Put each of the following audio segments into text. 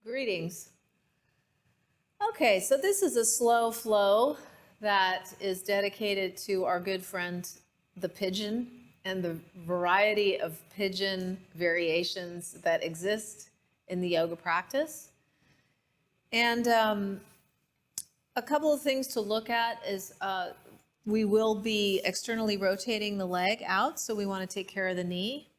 Greetings. Okay, so this is a slow flow that is dedicated to our good friend, the pigeon, and the variety of pigeon variations that exist in the yoga practice. And a couple of things to look at is we will be externally rotating the leg out, so we want to take care of the knee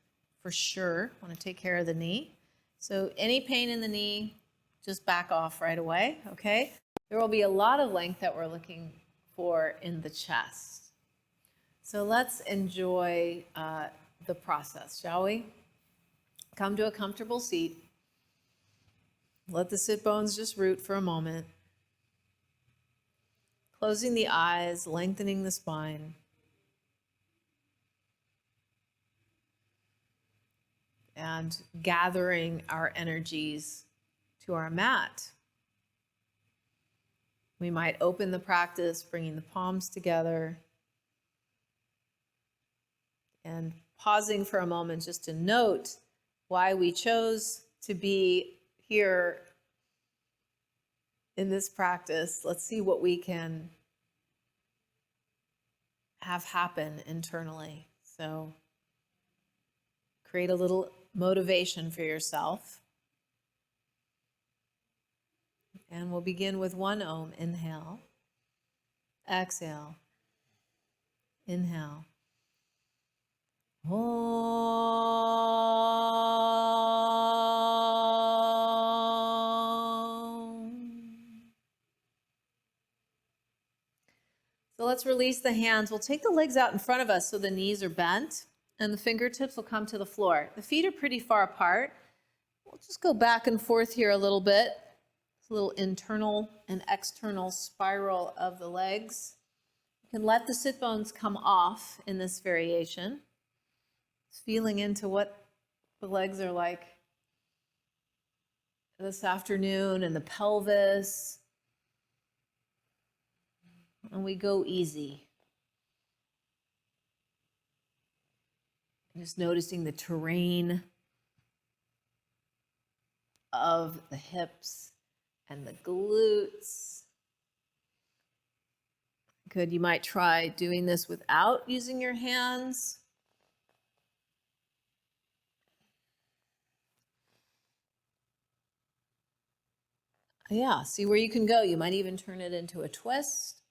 for sure. Want to take care of the knee. So any pain in the knee, just back off right away, okay? There will be a lot of length that we're looking for in the chest. So let's enjoy the process, shall we? Come to a comfortable seat. Let the sit bones just root for a moment. Closing the eyes, lengthening the spine. And gathering our energies to our mat. We might open the practice, bringing the palms together and pausing for a moment just to note why we chose to be here in this practice. Let's see what we can have happen internally. So create a little motivation for yourself. And we'll begin with one Om. Inhale. Exhale. Inhale. Om. So let's release the hands. We'll take the legs out in front of us so the knees are bent and the fingertips will come to the floor. The feet are pretty far apart. We'll just go back and forth here a little bit. A little internal and external spiral of the legs. You can let the sit bones come off in this variation. Just feeling into what the legs are like this afternoon and the pelvis. And we go easy. Just noticing the terrain of the hips and the glutes. Good, you might try doing this without using your hands. Yeah, see where you can go. You might even turn it into a twist.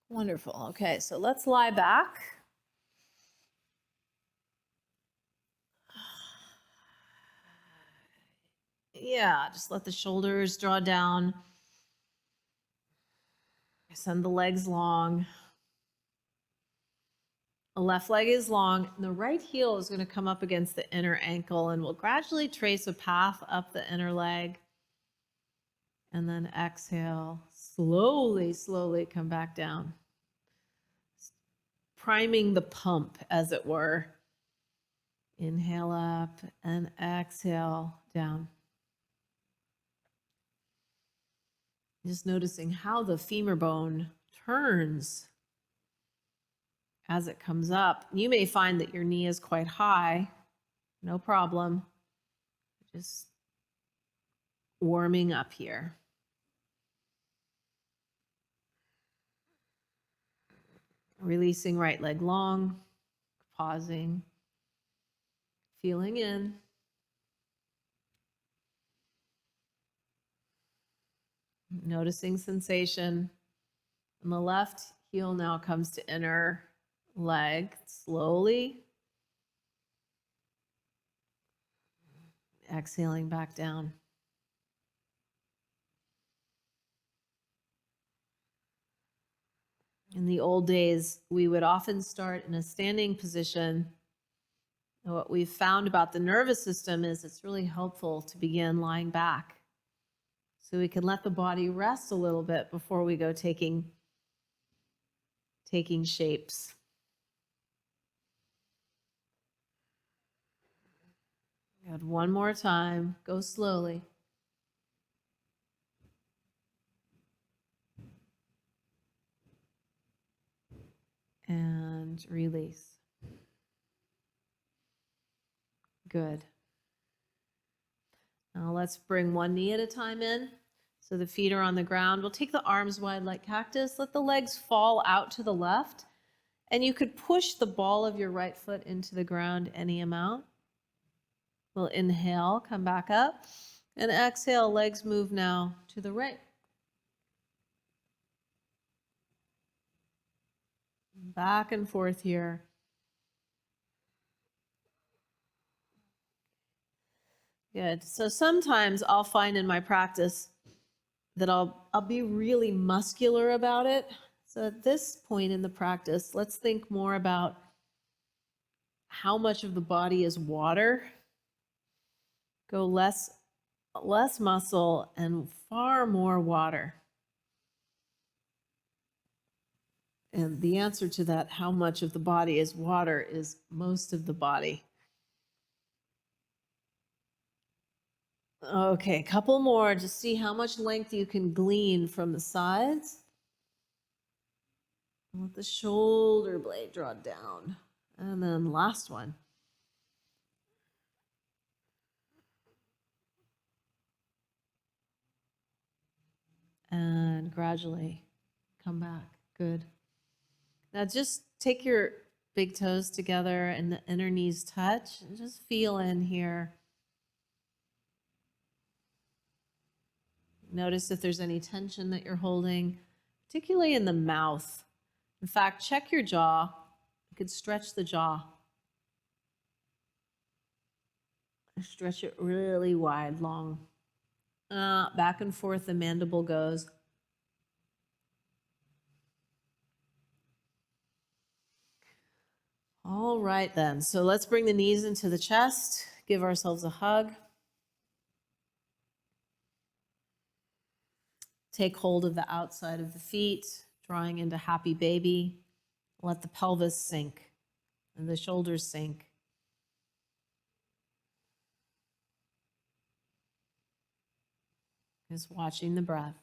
Wonderful. Okay, so let's lie back. Yeah, just let the shoulders draw down. Send the legs long. The left leg is long, and the right heel is going to come up against the inner ankle, and we'll gradually trace a path up the inner leg. And then exhale, slowly, slowly come back down. Priming the pump, as it were. Inhale up and exhale down. Just noticing how the femur bone turns as it comes up. You may find that your knee is quite high. No problem. Just warming up here. Releasing right leg long, pausing, feeling in. Noticing sensation. And the left heel now comes to inner leg slowly. Exhaling back down. In the old days, we would often start in a standing position. And what we've found about the nervous system is it's really helpful to begin lying back, so we can let the body rest a little bit before we go taking shapes. Good. One more time. Go slowly. And release. Good. Now let's bring one knee at a time in. So the feet are on the ground. We'll take the arms wide like cactus. Let the legs fall out to the left. And you could push the ball of your right foot into the ground any amount. We'll inhale, come back up. And exhale, legs move now to the right. Back and forth here. Good. So sometimes I'll find in my practice that I'll be really muscular about it. So at this point in the practice, let's think more about how much of the body is water. Go less muscle and far more water. And the answer to that, how much of the body is water, is most of the body. Okay, a couple more. Just see how much length you can glean from the sides. Let the shoulder blade draw down. And then last one. And gradually come back. Good. Now just take your big toes together and the inner knees touch. And just feel in here. Notice if there's any tension that you're holding, particularly in the mouth. In fact, check your jaw. You could stretch the jaw. Stretch it really wide, long. Back and forth the mandible goes. All right then, so let's bring the knees into the chest. Give ourselves a hug. Take hold of the outside of the feet, drawing into happy baby. Let the pelvis sink and the shoulders sink. Just watching the breath.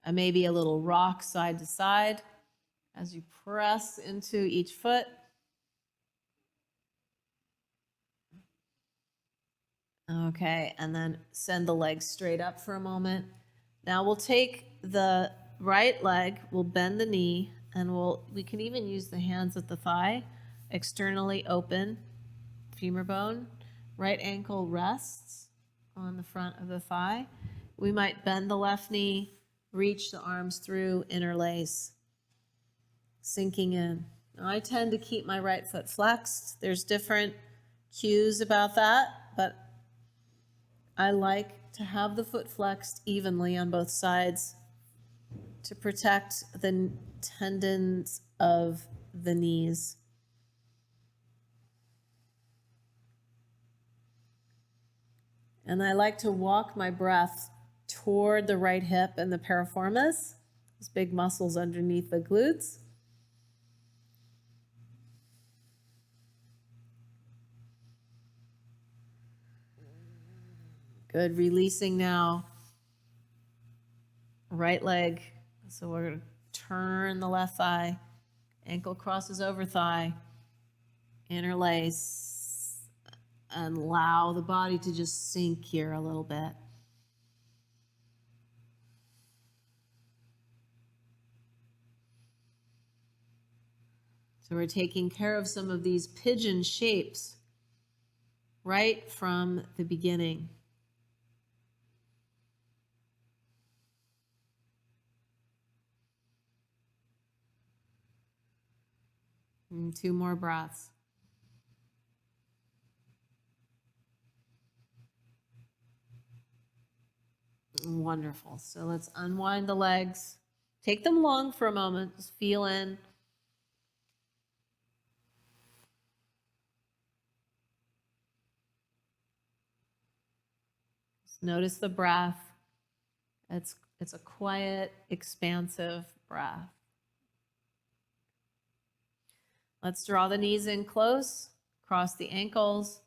And maybe a little rock side to side as you press into each foot. Okay, and then send the legs straight up for a moment. Now we'll take the right leg, we'll bend the knee, and we can even use the hands at the thigh, externally open, femur bone. Right ankle rests on the front of the thigh. We might bend the left knee, reach the arms through, interlace, sinking in. Now, I tend to keep my right foot flexed. There's different cues about that, but I like to have the foot flexed evenly on both sides to protect the tendons of the knees. And I like to walk my breath toward the right hip and the piriformis, those big muscles underneath the glutes. Good, releasing now. Right leg. So we're going to turn the left thigh. Ankle crosses over thigh. Interlace. And allow the body to just sink here a little bit. So we're taking care of some of these pigeon shapes right from the beginning. And 2 more breaths. Wonderful. So let's unwind the legs. Take them long for a moment. Just feel in. Just notice the breath. It's a quiet, expansive breath. Let's draw the knees in close, cross the ankles.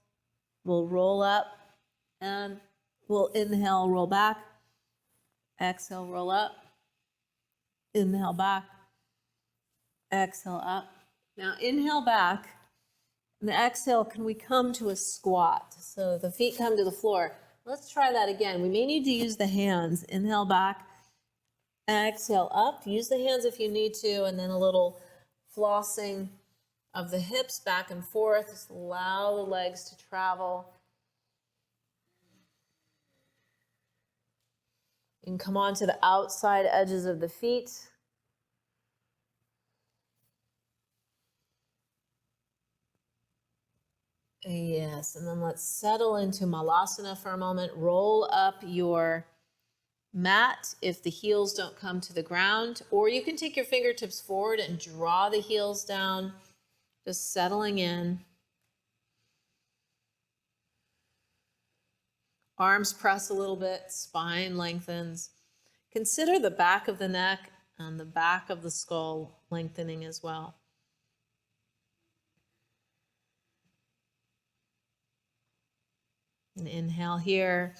We'll roll up and we'll inhale, roll back. Exhale, roll up. Inhale back. Exhale up. Now inhale back. And the exhale, can we come to a squat? So the feet come to the floor. Let's try that again. We may need to use the hands. Inhale back. Exhale up. Use the hands if you need to. And then a little flossing of the hips back and forth. Just allow the legs to travel. You can come on to the outside edges of the feet. Yes, and then let's settle into Malasana for a moment. Roll up your mat if the heels don't come to the ground, or you can take your fingertips forward and draw the heels down, just settling in. Arms press a little bit, spine lengthens. Consider the back of the neck and the back of the skull lengthening as well. And inhale here.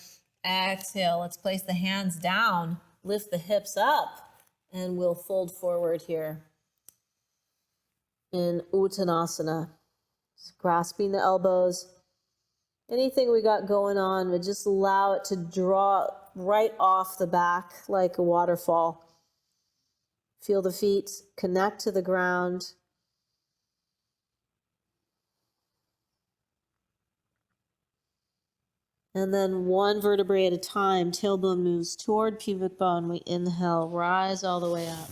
Exhale. Let's place the hands down. Lift the hips up. And we'll fold forward here in Uttanasana. Just grasping the elbows. Anything we got going on, but just allow it to draw right off the back like a waterfall. Feel the feet connect to the ground. And then one vertebrae at a time, tailbone moves toward pubic bone. We inhale, rise all the way up.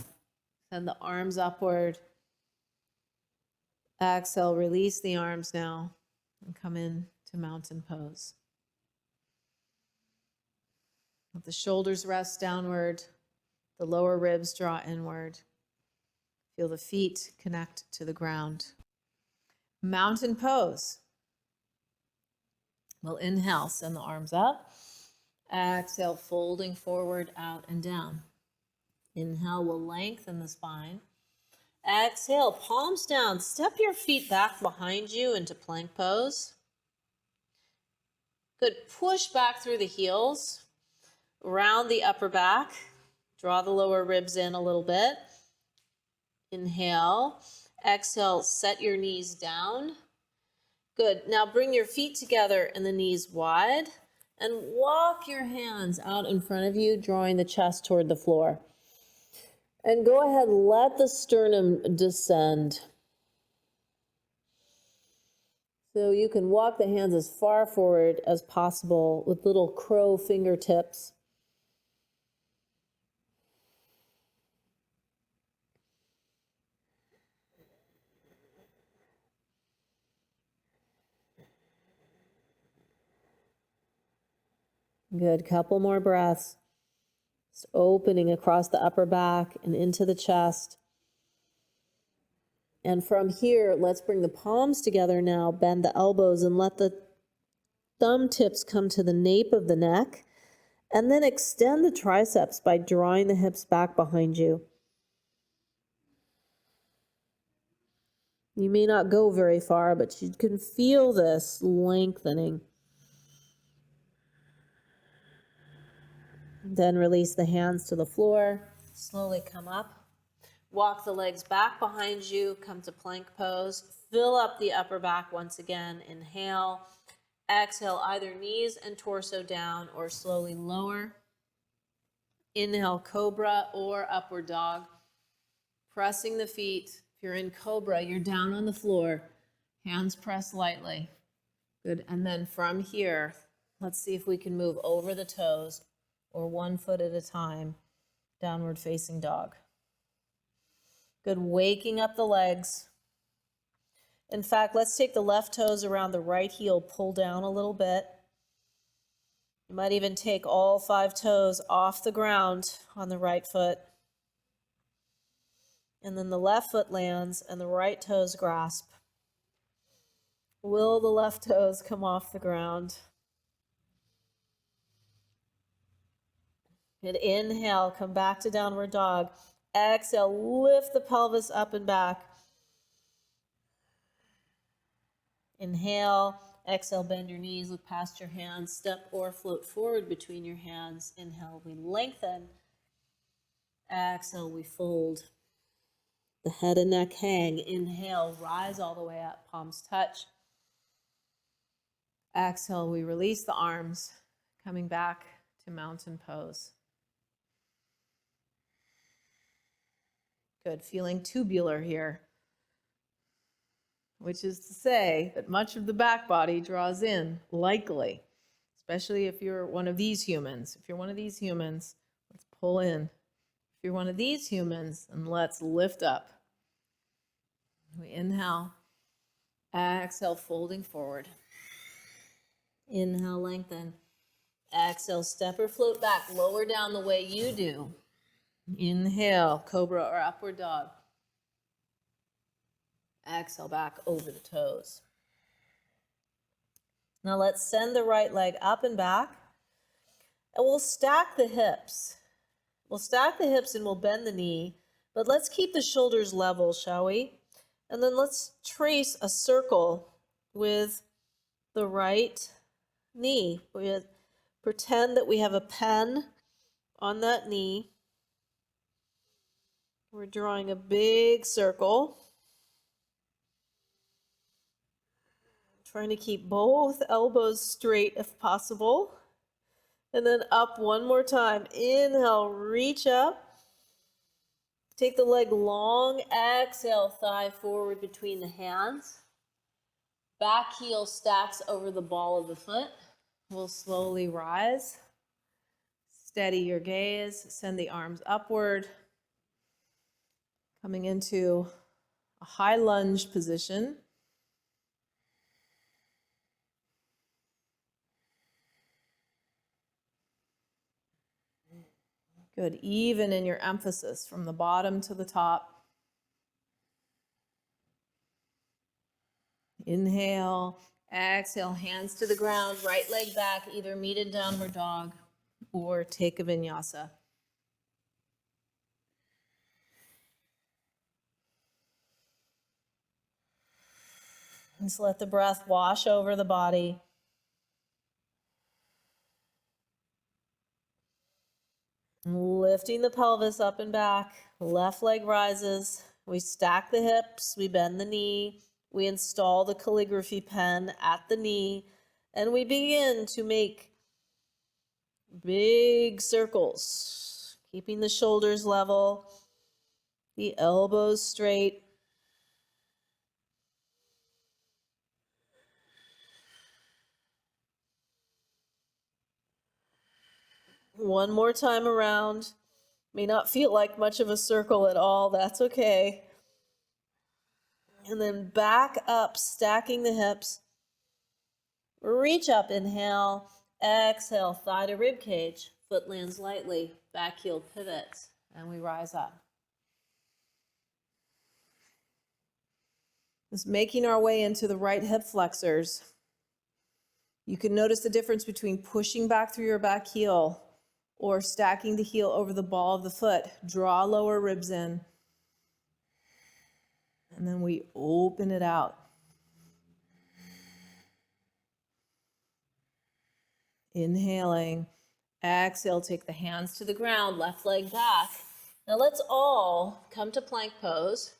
Send the arms upward. Exhale, release the arms now and come in to mountain pose. Let the shoulders rest downward, the lower ribs draw inward. Feel the feet connect to the ground. Mountain pose. We'll inhale, send the arms up. Exhale, folding forward, out and down. Inhale, we'll lengthen the spine. Exhale, palms down. Step your feet back behind you into plank pose. Good. Push back through the heels. Round the upper back. Draw the lower ribs in a little bit. Inhale. Exhale, set your knees down. Good. Now bring your feet together and the knees wide. And walk your hands out in front of you, drawing the chest toward the floor. And go ahead, let the sternum descend. So you can walk the hands as far forward as possible with little crow fingertips. Good. Couple more breaths. Just opening across the upper back and into the chest. And from here, let's bring the palms together now. Bend the elbows and let the thumb tips come to the nape of the neck. And then extend the triceps by drawing the hips back behind you. You may not go very far, but you can feel this lengthening. Then release the hands to the floor. Slowly come up. Walk the legs back behind you. Come to plank pose. Fill up the upper back once again. Inhale. Exhale, either knees and torso down or slowly lower. Inhale, cobra or upward dog. Pressing the feet. If you're in cobra, you're down on the floor. Hands pressed lightly. Good. And then from here, let's see if we can move over the toes or 1 foot at a time. Downward facing dog. Good. Waking up the legs. In fact, let's take the left toes around the right heel, pull down a little bit. You might even take all 5 toes off the ground on the right foot. And then the left foot lands and the right toes grasp. Will the left toes come off the ground? Good. Inhale, come back to downward dog. Exhale, lift the pelvis up and back. Inhale, exhale, bend your knees, look past your hands, step or float forward between your hands. Inhale, we lengthen. Exhale, we fold. The head and neck hang. Inhale, rise all the way up, palms touch. Exhale, we release the arms, coming back to mountain pose. Good, feeling tubular here, which is to say that much of the back body draws in, likely, especially if you're one of these humans. If you're one of these humans, let's pull in. If you're one of these humans, then let's lift up. We inhale, exhale, folding forward. Inhale, lengthen. Exhale, step or float back, lower down the way you do. Inhale, cobra or upward dog. Exhale, back over the toes. Now let's send the right leg up and back, and we'll stack the hips. We'll stack the hips and we'll bend the knee, but let's keep the shoulders level, shall we? And then let's trace a circle with the right knee. We pretend that we have a pen on that knee. We're drawing a big circle. Trying to keep both elbows straight if possible. And then up one more time. Inhale, reach up. Take the leg long. Exhale, thigh forward between the hands. Back heel stacks over the ball of the foot. We'll slowly rise. Steady your gaze. Send the arms upward. Coming into a high lunge position. Good, even in your emphasis from the bottom to the top. Inhale, exhale, hands to the ground, right leg back, either meet in downward dog or take a vinyasa. Just let the breath wash over the body. Lifting the pelvis up and back, left leg rises. We stack the hips, we bend the knee, we install the calligraphy pen at the knee, and we begin to make big circles, keeping the shoulders level, the elbows straight. One more time around. May not feel like much of a circle at all, that's okay. And then back up, stacking the hips. Reach up, inhale, exhale, thigh to rib cage. Foot lands lightly, back heel pivots, and we rise up. Just making our way into the right hip flexors. You can notice the difference between pushing back through your back heel or stacking the heel over the ball of the foot. Draw lower ribs in. And then we open it out. Inhaling. Exhale, take the hands to the ground, left leg back. Now let's all come to plank pose.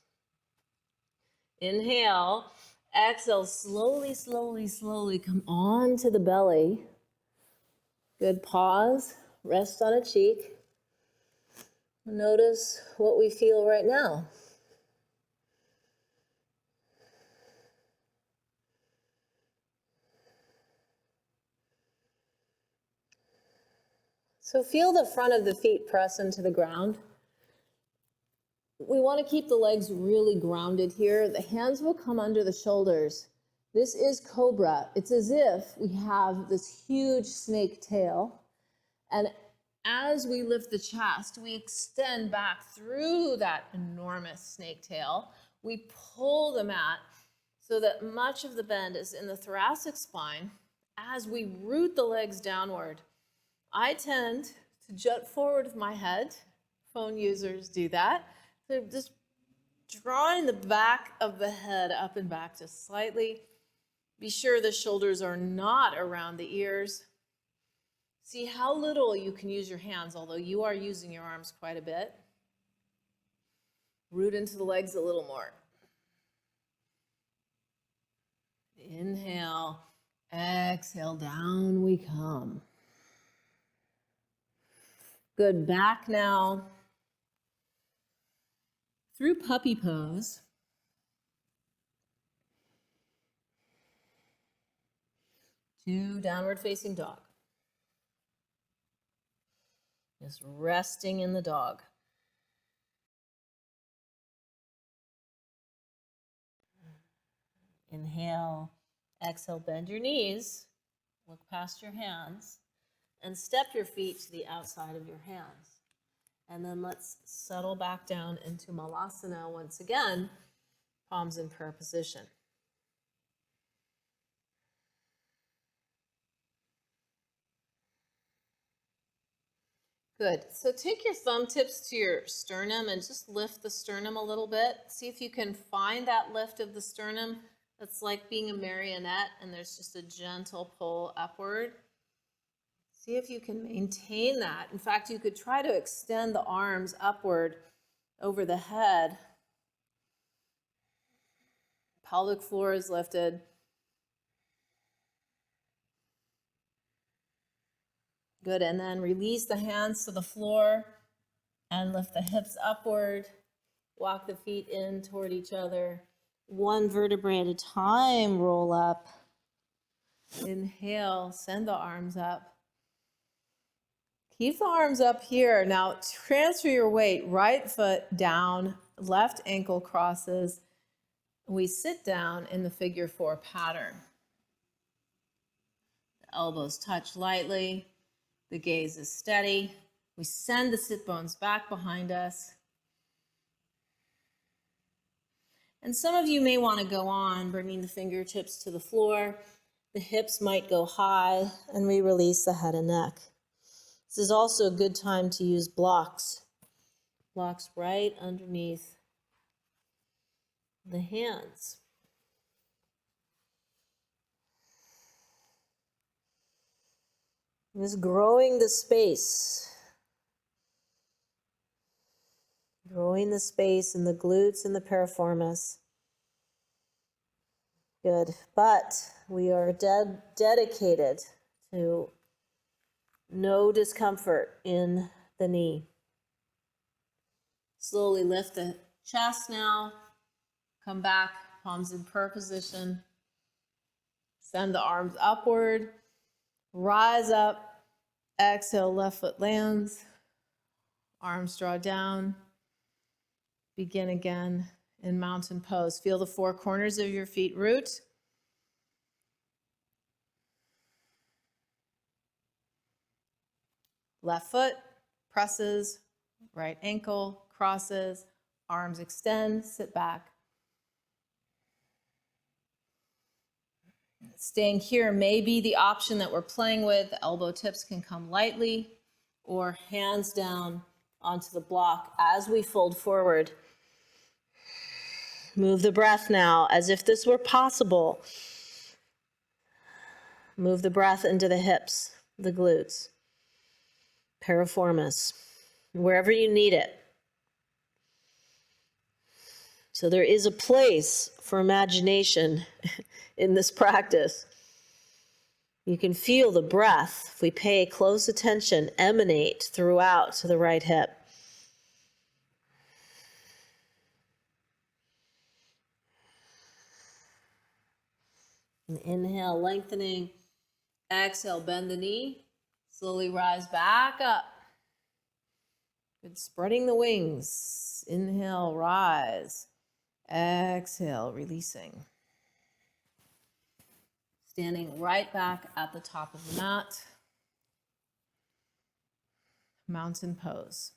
Inhale. Exhale, slowly, slowly, slowly come onto the belly. Good, pause, rest on a cheek. Notice what we feel right now. So feel the front of the feet press into the ground. We want to keep the legs really grounded here. The hands will come under the shoulders. This is cobra. It's as if we have this huge snake tail. And as we lift the chest, we extend back through that enormous snake tail. We pull the mat so that much of the bend is in the thoracic spine as we root the legs downward. I tend to jut forward with my head. Phone users do that. So just drawing the back of the head up and back just slightly. Be sure the shoulders are not around the ears. See how little you can use your hands, although you are using your arms quite a bit. Root into the legs a little more. Inhale, exhale, down we come. Good, back now through puppy pose. To downward facing dog. Just resting in the dog. Inhale, exhale, bend your knees, look past your hands, and step your feet to the outside of your hands. And then let's settle back down into Malasana once again, palms in prayer position. Good. So take your thumb tips to your sternum and just lift the sternum a little bit. See if you can find that lift of the sternum. That's like being a marionette and there's just a gentle pull upward. See if you can maintain that. In fact, you could try to extend the arms upward over the head. Pelvic floor is lifted. Good, and then release the hands to the floor and lift the hips upward. Walk the feet in toward each other. One vertebrae at a time, roll up. Inhale, send the arms up. Keep the arms up here. Now transfer your weight, right foot down, left ankle crosses. We sit down in the figure 4 pattern. The elbows touch lightly. The gaze is steady. We send the sit bones back behind us. And some of you may want to go on, bringing the fingertips to the floor. The hips might go high, and we release the head and neck. This is also a good time to use blocks. Blocks right underneath the hands. Just growing the space. Growing the space in the glutes and the piriformis. Good. But we are dedicated to no discomfort in the knee. Slowly lift the chest now. Come back, palms in prayer position. Send the arms upward. Rise up. Exhale, left foot lands. Arms draw down. Begin again in mountain pose. Feel the 4 corners of your feet root. Left foot presses, right ankle crosses, arms extend, sit back. Staying here may be the option that we're playing with. The elbow tips can come lightly or hands down onto the block as we fold forward. Move the breath now as if this were possible. Move the breath into the hips, the glutes, piriformis, wherever you need it. So there is a place for imagination in this practice. You can feel the breath, if we pay close attention, emanate throughout to the right hip. And inhale, lengthening. Exhale, bend the knee. Slowly rise back up. Good, spreading the wings. Inhale, rise. Exhale, releasing. Standing right back at the top of the mat. Mountain pose.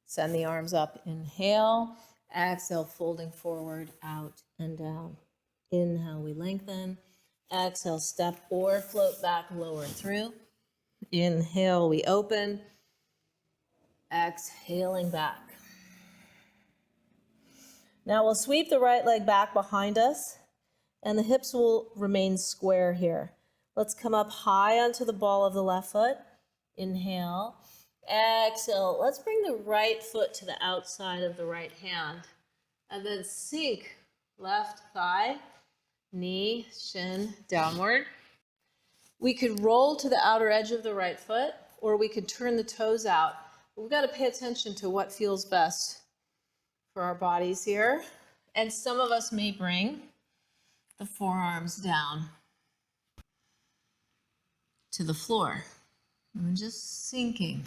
Send the arms up. Inhale. Exhale, folding forward, out and down. Inhale, we lengthen. Exhale, step or float back, lower through. Inhale, we open. Exhaling back. Now we'll sweep the right leg back behind us, and the hips will remain square here. Let's come up high onto the ball of the left foot. Inhale. Exhale. Let's bring the right foot to the outside of the right hand. And then sink left thigh, knee, shin, downward. We could roll to the outer edge of the right foot, or we could turn the toes out. We've got to pay attention to what feels best for our bodies here. And some of us may bring the forearms down to the floor. And just sinking.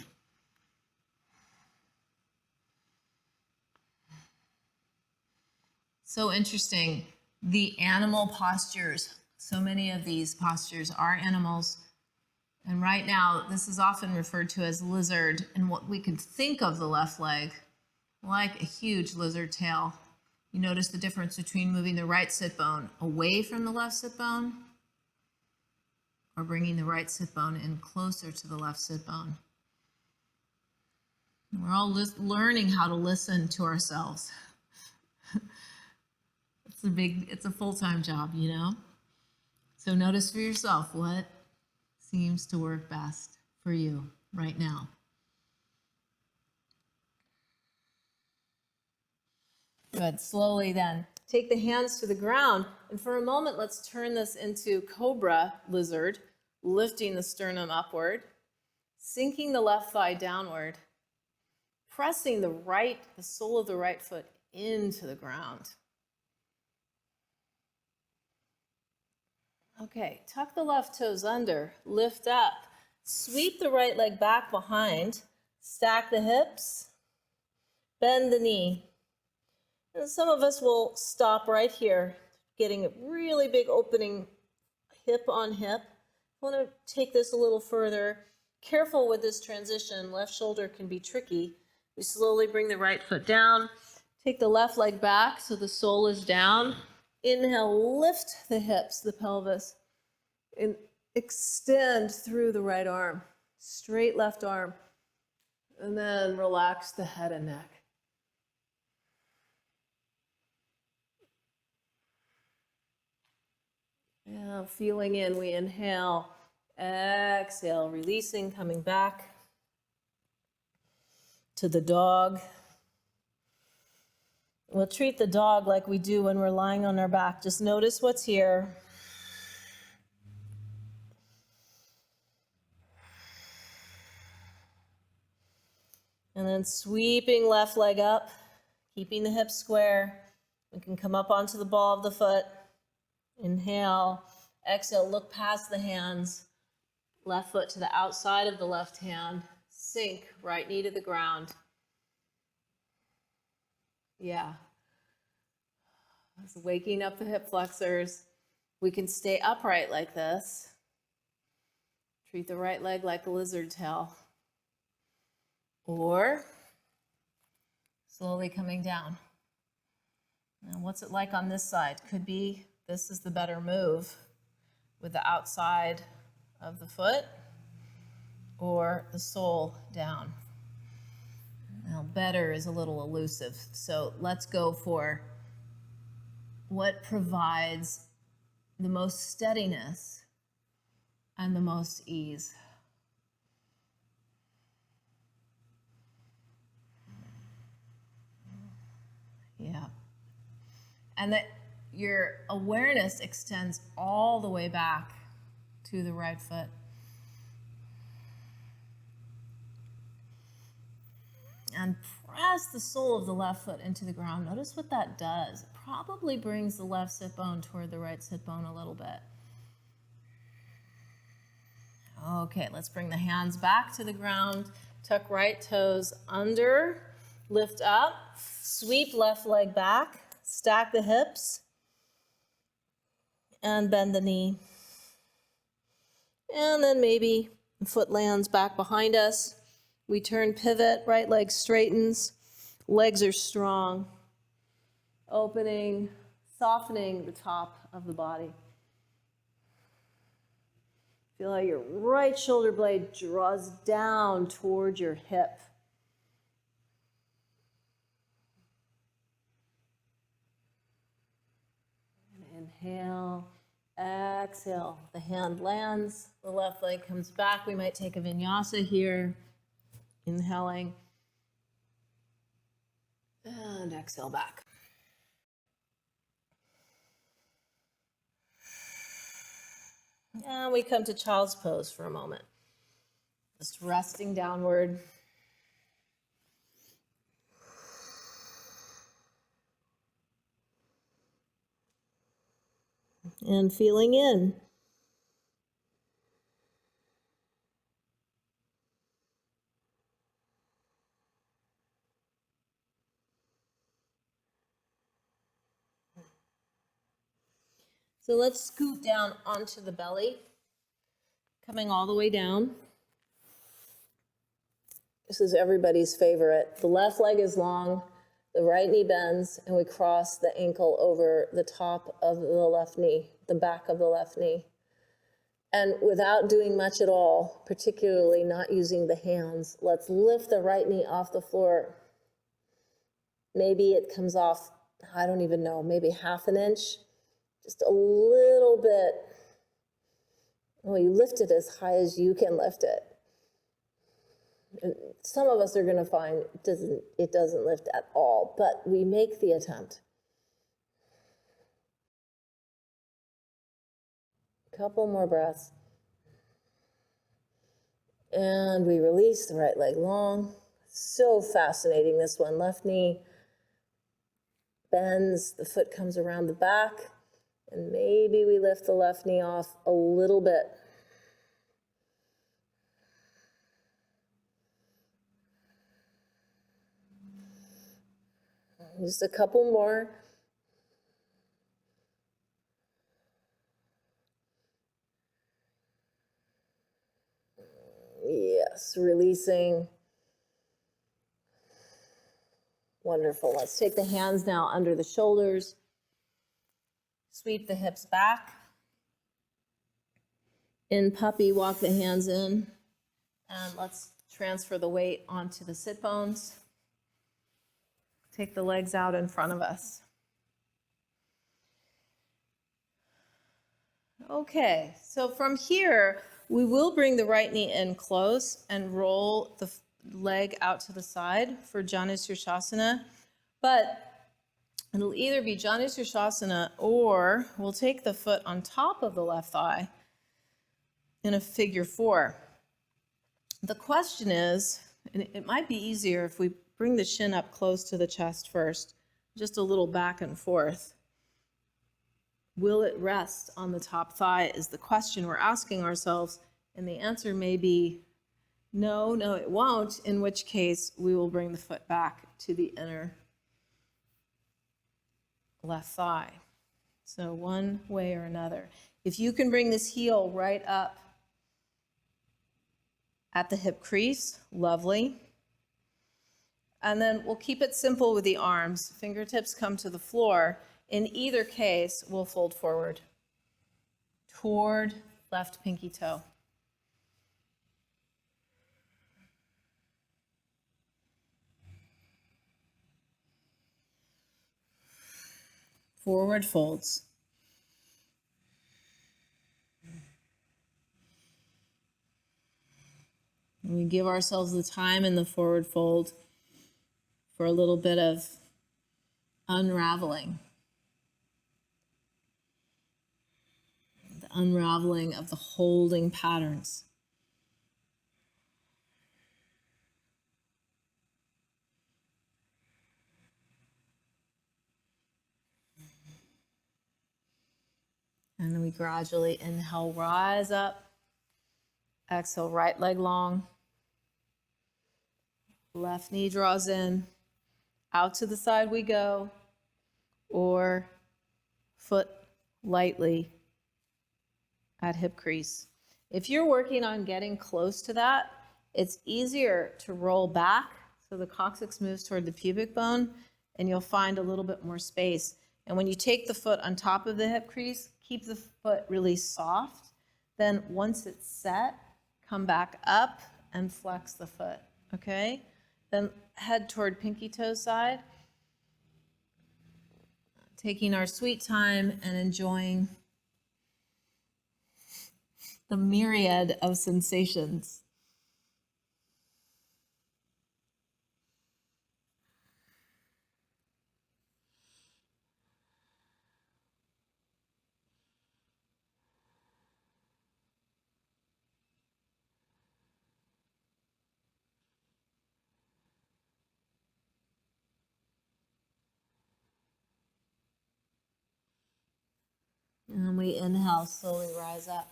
So interesting. The animal postures. So many of these postures are animals. And right now, this is often referred to as lizard, and what we can think of the left leg like a huge lizard tail. You notice the difference between moving the right sit bone away from the left sit bone or bringing the right sit bone in closer to the left sit bone. We're all learning how to listen to ourselves. It's a full-time job, you know? So notice for yourself what seems to work best for you right now. Good. Slowly then, take the hands to the ground. And for a moment, let's turn this into cobra lizard, lifting the sternum upward, sinking the left thigh downward, pressing the sole of the right foot into the ground. Okay, tuck the left toes under, lift up, sweep the right leg back behind, stack the hips, bend the knee. And some of us will stop right here, getting a really big opening hip on hip. I want to take this a little further. Careful with this transition, left shoulder can be tricky. We slowly bring the right foot down, take the left leg back so the sole is down. Inhale, lift the hips, the pelvis, and extend through the right arm, straight left arm, and then relax the head and neck. Yeah, feeling in, we inhale, exhale, releasing, coming back to the dog. We'll treat the dog like we do when we're lying on our back. Just notice what's here. And then sweeping left leg up, keeping the hips square. We can come up onto the ball of the foot. Inhale, exhale, look past the hands. Left foot to the outside of the left hand. Sink, right knee to the ground. Yeah. It's waking up the hip flexors. We can stay upright like this. Treat the right leg like a lizard tail. Or slowly coming down. Now, what's it like on this side? Could be this is the better move with the outside of the foot or the sole down. Now, better is a little elusive, so let's go for what provides the most steadiness and the most ease. Yeah. And that your awareness extends all the way back to the right foot. And press the sole of the left foot into the ground. Notice what that does. It probably brings the left sit bone toward the right sit bone a little bit. Okay, let's bring the hands back to the ground. Tuck right toes under, lift up, sweep left leg back, stack the hips, and bend the knee. And then maybe the foot lands back behind us. We turn pivot, right leg straightens, legs are strong. Opening, softening the top of the body. Feel how your right shoulder blade draws down toward your hip. Inhale, exhale. The hand lands, the left leg comes back. We might take a vinyasa here. Inhaling. And exhale back. And we come to child's pose for a moment. Just resting downward. And feeling in. So let's scoot down onto the belly, coming all the way down. This is everybody's favorite. The left leg is long, the right knee bends, and we cross the ankle over the top of the left knee, the back of the left knee. And without doing much at all, particularly not using the hands, let's lift the right knee off the floor. Maybe it comes off, I don't even know, maybe half an inch. Just a little bit. Well, you lift it as high as you can lift it. And some of us are going to find it doesn't lift at all, but we make the attempt. Couple more breaths. And we release the right leg long. So fascinating, this one. Left knee bends, the foot comes around the back. And maybe we lift the left knee off a little bit. Just a couple more. Yes, releasing. Wonderful. Let's take the hands now under the shoulders. Sweep the hips back. In puppy, walk the hands in. And let's transfer the weight onto the sit bones. Take the legs out in front of us. Okay, so from here, we will bring the right knee in close and roll the leg out to the side for Janusirsasana. But it'll either be Janusirsasana or we'll take the foot on top of the left thigh in a figure 4. The question is, and it might be easier if we bring the shin up close to the chest first, just a little back and forth. Will it rest on the top thigh is the question we're asking ourselves, and the answer may be no, it won't, in which case we will bring the foot back to the inner left thigh. So one way or another. If you can bring this heel right up at the hip crease, lovely. And then we'll keep it simple with the arms. Fingertips come to the floor. In either case, we'll fold forward toward left pinky toe. Forward folds. And we give ourselves the time in the forward fold for a little bit of unraveling. The unraveling of the holding patterns. And then we gradually inhale, rise up. Exhale, right leg long. Left knee draws in. Out to the side we go. Or foot lightly at hip crease. If you're working on getting close to that, it's easier to roll back so the coccyx moves toward the pubic bone and you'll find a little bit more space. And when you take the foot on top of the hip crease, keep the foot really soft. Then once it's set, come back up and flex the foot, okay? Then head toward pinky toe side. Taking our sweet time and enjoying the myriad of sensations. And we inhale, slowly rise up.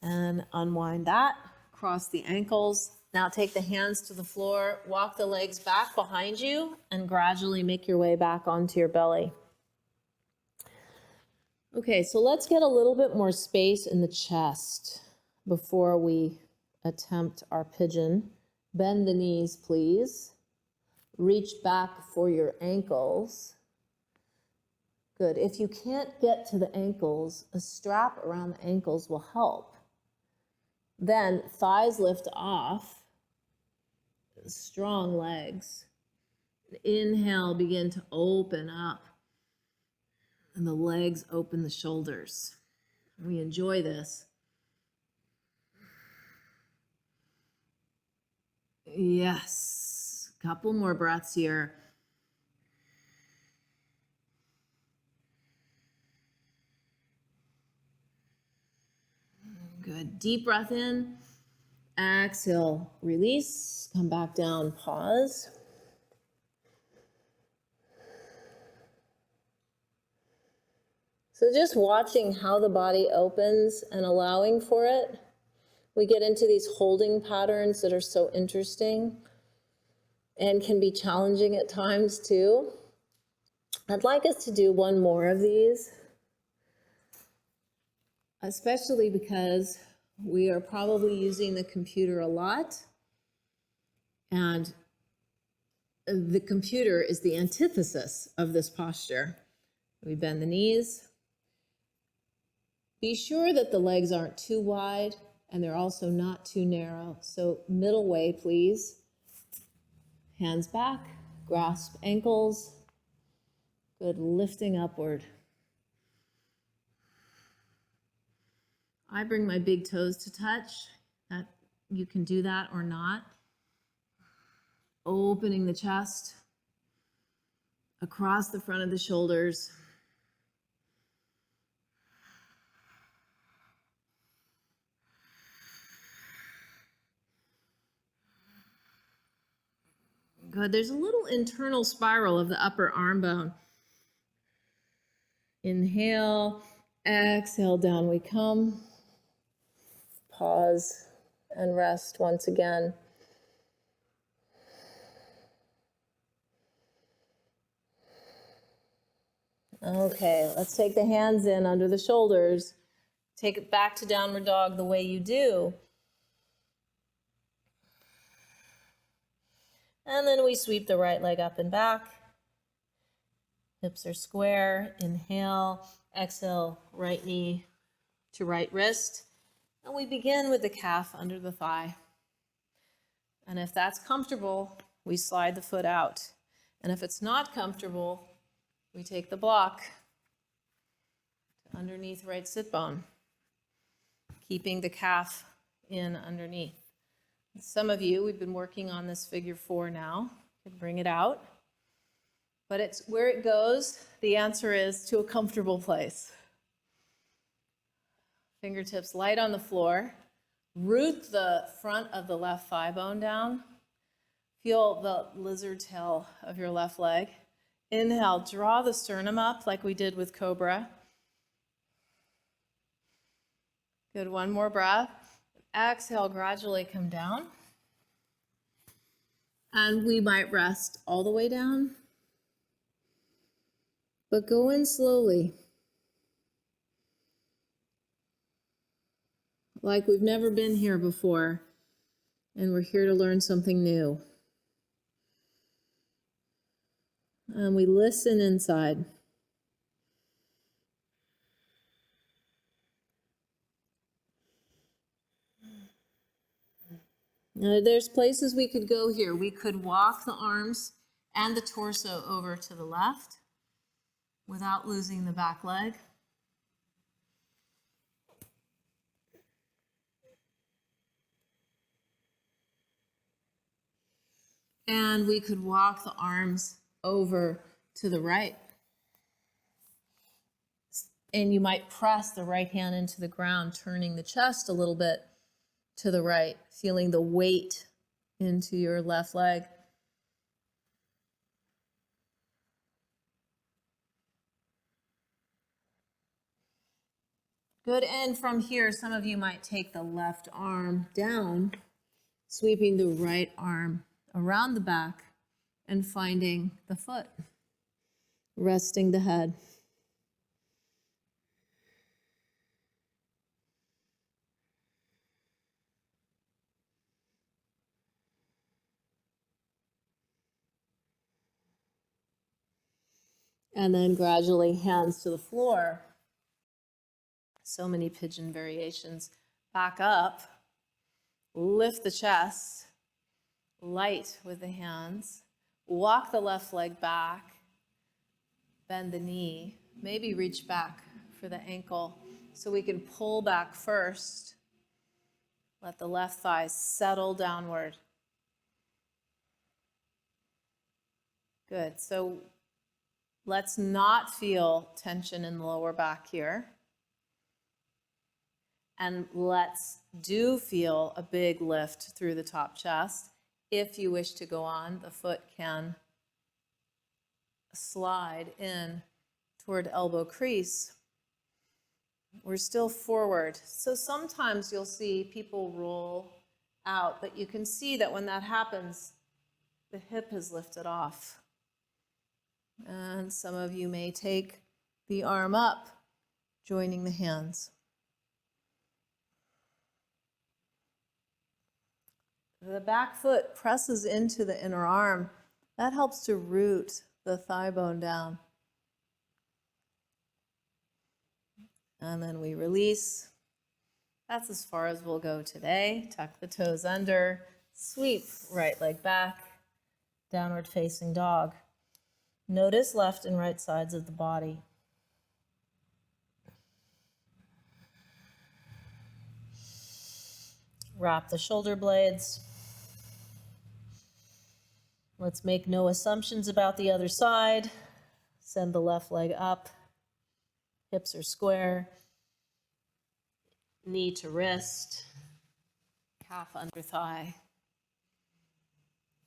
And unwind that, cross the ankles. Now take the hands to the floor, walk the legs back behind you, and gradually make your way back onto your belly. Okay, so let's get a little bit more space in the chest before we attempt our pigeon. Bend the knees, please. Reach back for your ankles. Good. If you can't get to the ankles, a strap around the ankles will help. Then thighs lift off. Strong legs. Inhale, begin to open up. And the legs open the shoulders. We enjoy this. Yes. Couple more breaths here. Good. Deep breath in. Exhale, release. Come back down, pause. So just watching how the body opens and allowing for it. We get into these holding patterns that are so interesting and can be challenging at times too. I'd like us to do one more of these, especially because we are probably using the computer a lot, and the computer is the antithesis of this posture. We bend the knees. Be sure that the legs aren't too wide and they're also not too narrow. So middle way, please. Hands back, grasp ankles. Good, lifting upward. I bring my big toes to touch. That you can do that or not. Opening the chest across the front of the shoulders. Good. There's a little internal spiral of the upper arm bone. Inhale, exhale, down we come. Pause and rest once again. Okay, let's take the hands in under the shoulders. Take it back to downward dog the way you do. And then we sweep the right leg up and back. Hips are square. Inhale, exhale, right knee to right wrist. And we begin with the calf under the thigh. And if that's comfortable, we slide the foot out. And if it's not comfortable, we take the block underneath right sit bone, keeping the calf in underneath. Some of you, we've been working on this figure 4 now. You can bring it out. But it's where it goes, the answer is to a comfortable place. Fingertips light on the floor. Root the front of the left thigh bone down. Feel the lizard tail of your left leg. Inhale, draw the sternum up like we did with Cobra. Good, one more breath. Exhale, gradually come down. And we might rest all the way down, but go in slowly. Like we've never been here before, and we're here to learn something new. And we listen inside. Now, there's places we could go here. We could walk the arms and the torso over to the left without losing the back leg. And we could walk the arms over to the right. And you might press the right hand into the ground, turning the chest a little bit to the right, feeling the weight into your left leg. Good, and from here, some of you might take the left arm down, sweeping the right arm around the back and finding the foot, resting the head. And then gradually hands to the floor. So many pigeon variations. Back up, lift the chest, light with the hands, walk the left leg back, bend the knee, maybe reach back for the ankle so we can pull back first. Let the left thigh settle downward. Good. So let's not feel tension in the lower back here. And let's do feel a big lift through the top chest. If you wish to go on, the foot can slide in toward elbow crease. We're still forward. So sometimes you'll see people roll out, but you can see that when that happens, the hip is lifted off. And some of you may take the arm up, joining the hands. The back foot presses into the inner arm. That helps to root the thigh bone down. And then we release. That's as far as we'll go today. Tuck the toes under, sweep right leg back, downward facing dog. Notice left and right sides of the body. Wrap the shoulder blades. Let's make no assumptions about the other side. Send the left leg up. Hips are square. Knee to wrist. Calf under thigh.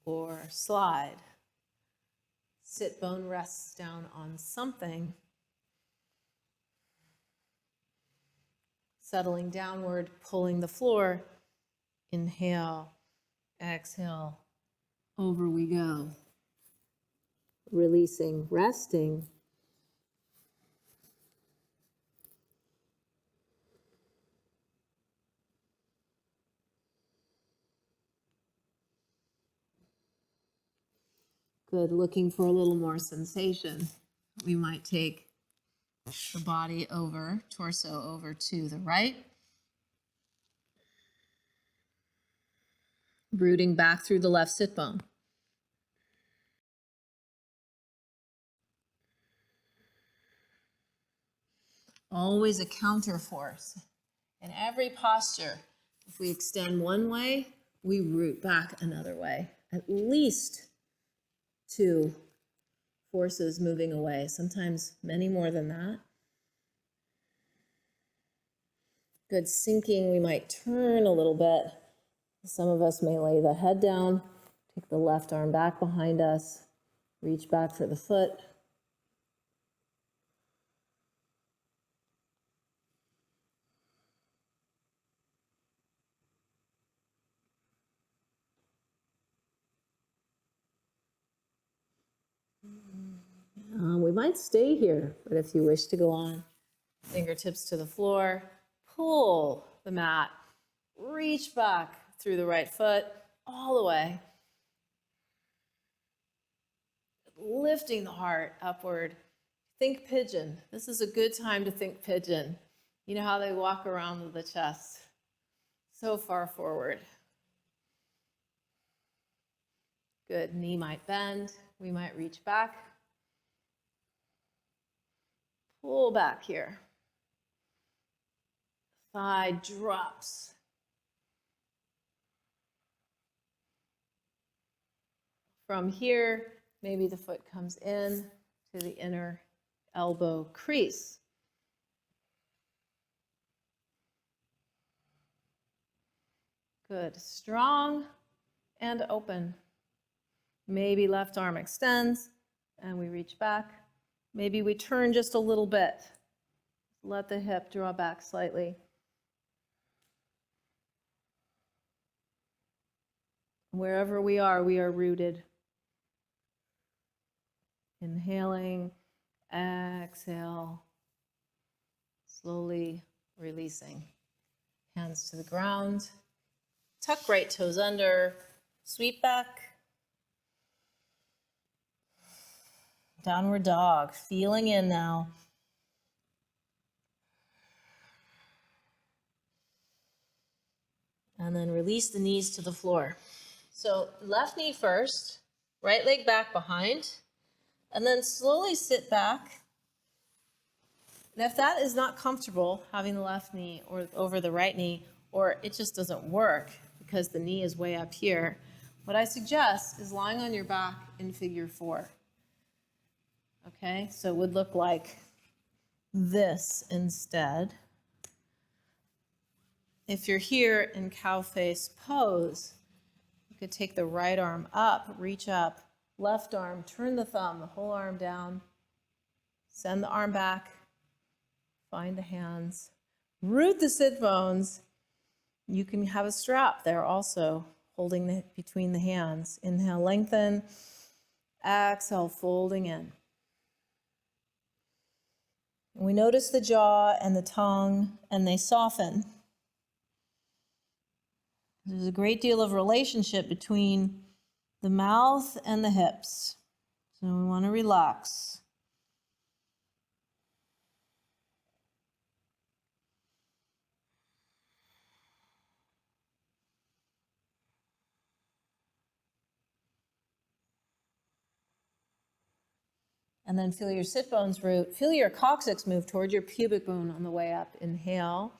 Or slide. Sit bone rests down on something. Settling downward, pulling the floor. Inhale, exhale, over we go. Releasing, resting. Good, looking for a little more sensation. We might take the body over, torso over to the right. Rooting back through the left sit bone. Always a counter force. In every posture, if we extend one way, we root back another way. At least two forces moving away, sometimes many more than that. Good, sinking, we might turn a little bit. Some of us may lay the head down, take the left arm back behind us, reach back for the foot. We might stay here, but if you wish to go on, fingertips to the floor, pull the mat, reach back through the right foot, all the way. Lifting the heart upward. Think pigeon. This is a good time to think pigeon. You know how they walk around with the chest so far forward. Good, knee might bend. We might reach back. Pull back here. Thigh drops. From here, maybe the foot comes in to the inner elbow crease. Good, strong and open. Maybe left arm extends and we reach back. Maybe we turn just a little bit. Let the hip draw back slightly. Wherever we are rooted. Inhaling, exhale, slowly releasing. Hands to the ground. Tuck right toes under, sweep back. Downward dog, feeling in now. And then release the knees to the floor. So left knee first, right leg back behind, and then slowly sit back. And if that is not comfortable, having the left knee or over the right knee, or it just doesn't work because the knee is way up here, what I suggest is lying on your back in figure 4. Okay, so it would look like this instead. If you're here in cow face pose, you could take the right arm up, reach up, left arm, turn the thumb, the whole arm down, send the arm back, find the hands, root the sit bones. You can have a strap there also, holding between the hands. Inhale, lengthen, exhale, folding in. We notice the jaw and the tongue, and they soften. There's a great deal of relationship between the mouth and the hips. So we want to relax. And then feel your sit bones root. Feel your coccyx move toward your pubic bone on the way up. Inhale.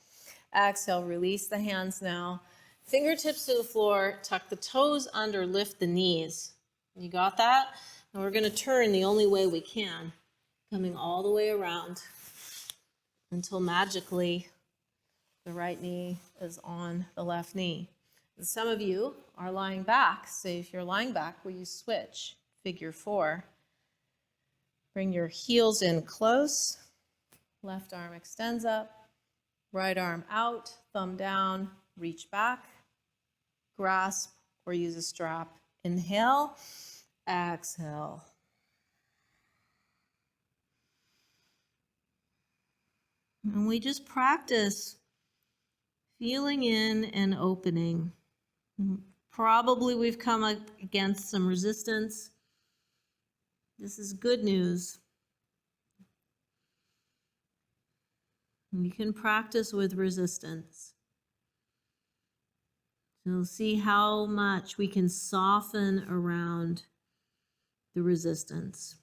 Exhale, release the hands now. Fingertips to the floor, tuck the toes under, lift the knees. You got that? And we're going to turn the only way we can, coming all the way around until magically the right knee is on the left knee. And some of you are lying back, so if you're lying back, will you switch? Figure 4. Bring your heels in close. Left arm extends up. Right arm out, thumb down, reach back, grasp, or use a strap. Inhale, exhale. And we just practice feeling in and opening. Probably we've come up against some resistance. This is good news. You can practice with resistance. So see how much we can soften around the resistance.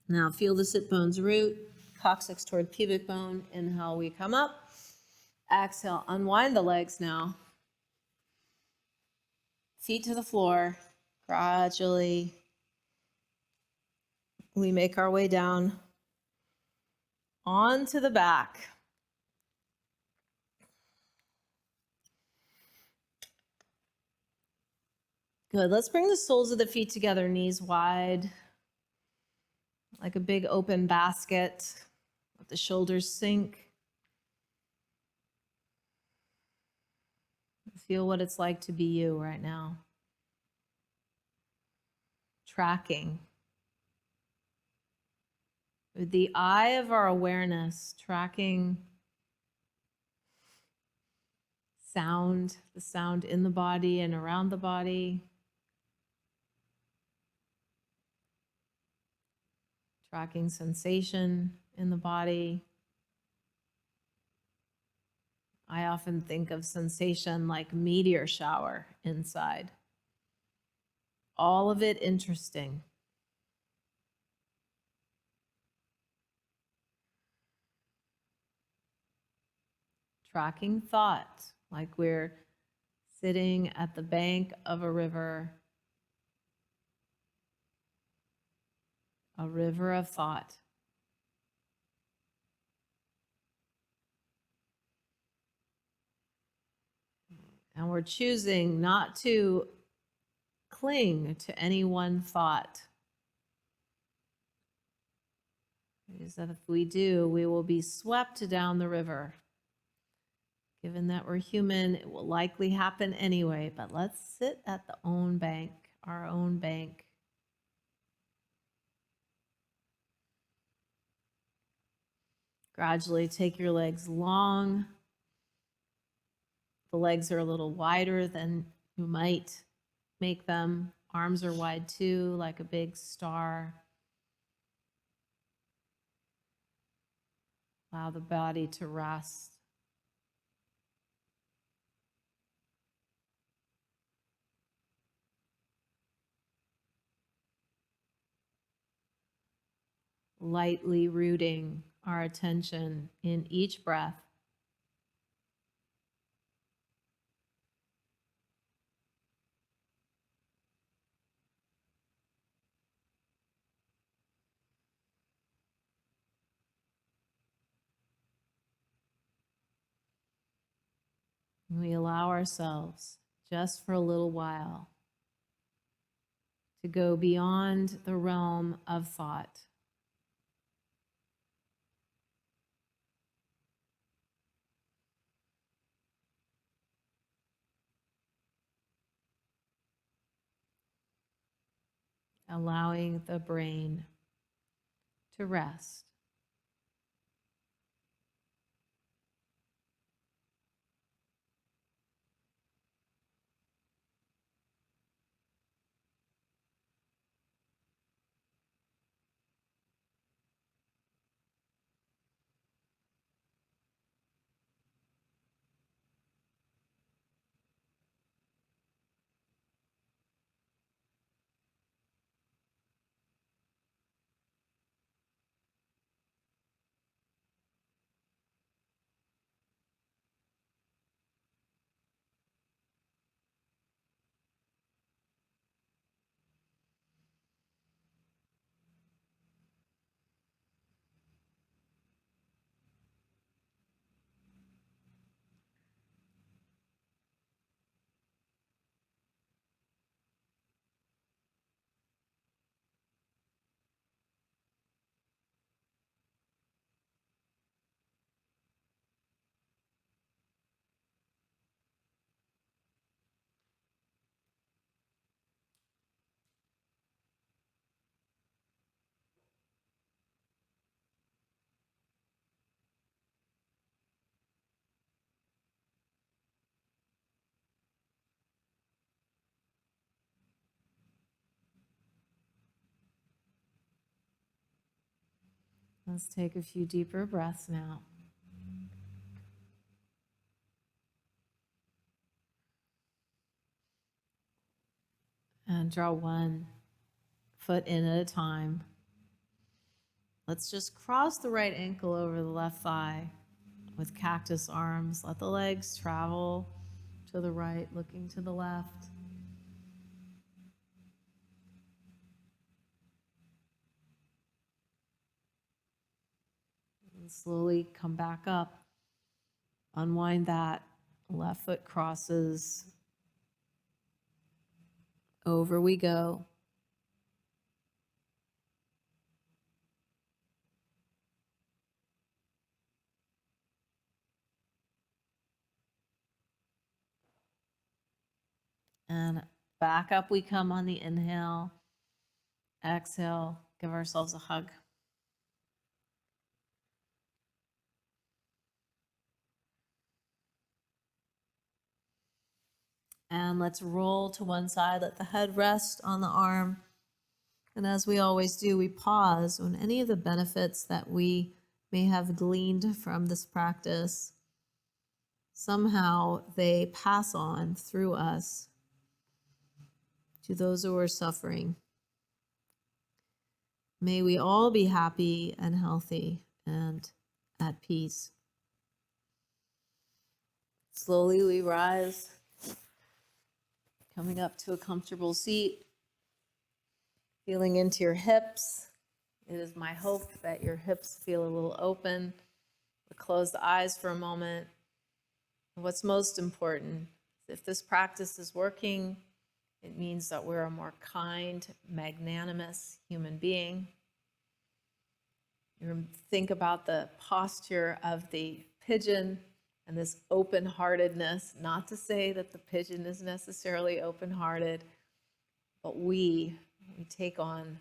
Now feel the sit bones root, coccyx toward pubic bone. Inhale, we come up. Exhale, unwind the legs now. Feet to the floor. Gradually, we make our way down onto the back. Good. Let's bring the soles of the feet together, knees wide, like a big open basket. Let the shoulders sink. Feel what it's like to be you right now. Tracking. With the eye of our awareness, tracking sound, the sound in the body and around the body. Tracking sensation in the body. I often think of sensation like meteor shower inside. All of it interesting. Tracking thought, like we're sitting at the bank of a river of thought. And we're choosing not to cling to any one thought. Because if we do, we will be swept down the river. Given that we're human, it will likely happen anyway, but let's sit at the own bank, our own bank. Gradually take your legs long. The legs are a little wider than you might make them. Arms are wide too, like a big star. Allow the body to rest. Lightly rooting our attention in each breath. We allow ourselves, just for a little while, to go beyond the realm of thought. Allowing the brain to rest. Let's take a few deeper breaths now. And draw one foot in at a time. Let's just cross the right ankle over the left thigh with cactus arms. Let the legs travel to the right, looking to the left. And slowly come back up. Unwind that. Left foot crosses. Over we go. And back up we come on the inhale. Exhale, give ourselves a hug. And let's roll to one side, let the head rest on the arm. And as we always do, we pause when any of the benefits that we may have gleaned from this practice, somehow they pass on through us to those who are suffering. May we all be happy and healthy and at peace. Slowly we rise, coming up to a comfortable seat, feeling into your hips. It is my hope that your hips feel a little open. We'll close the eyes for a moment. What's most important If this practice is working, it means that we're a more kind, magnanimous human being. You think about the posture of the pigeon and this open-heartedness, not to say that the pigeon is necessarily open-hearted, but we take on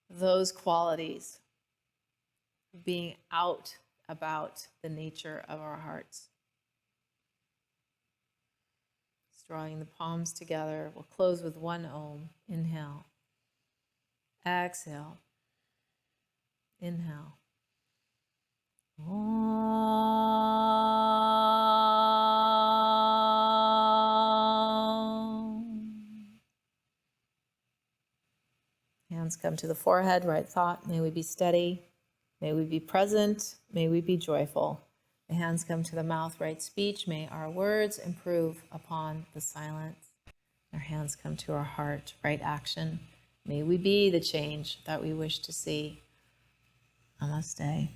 those qualities, being out about the nature of our hearts. Just drawing the palms together. We'll close with one Om. Inhale. Exhale. Inhale. Hands come to the forehead, right thought. May we be steady. May we be present. May we be joyful. The hands come to the mouth, right speech. May our words improve upon the silence. Our hands come to our heart, right action. May we be the change that we wish to see. Namaste.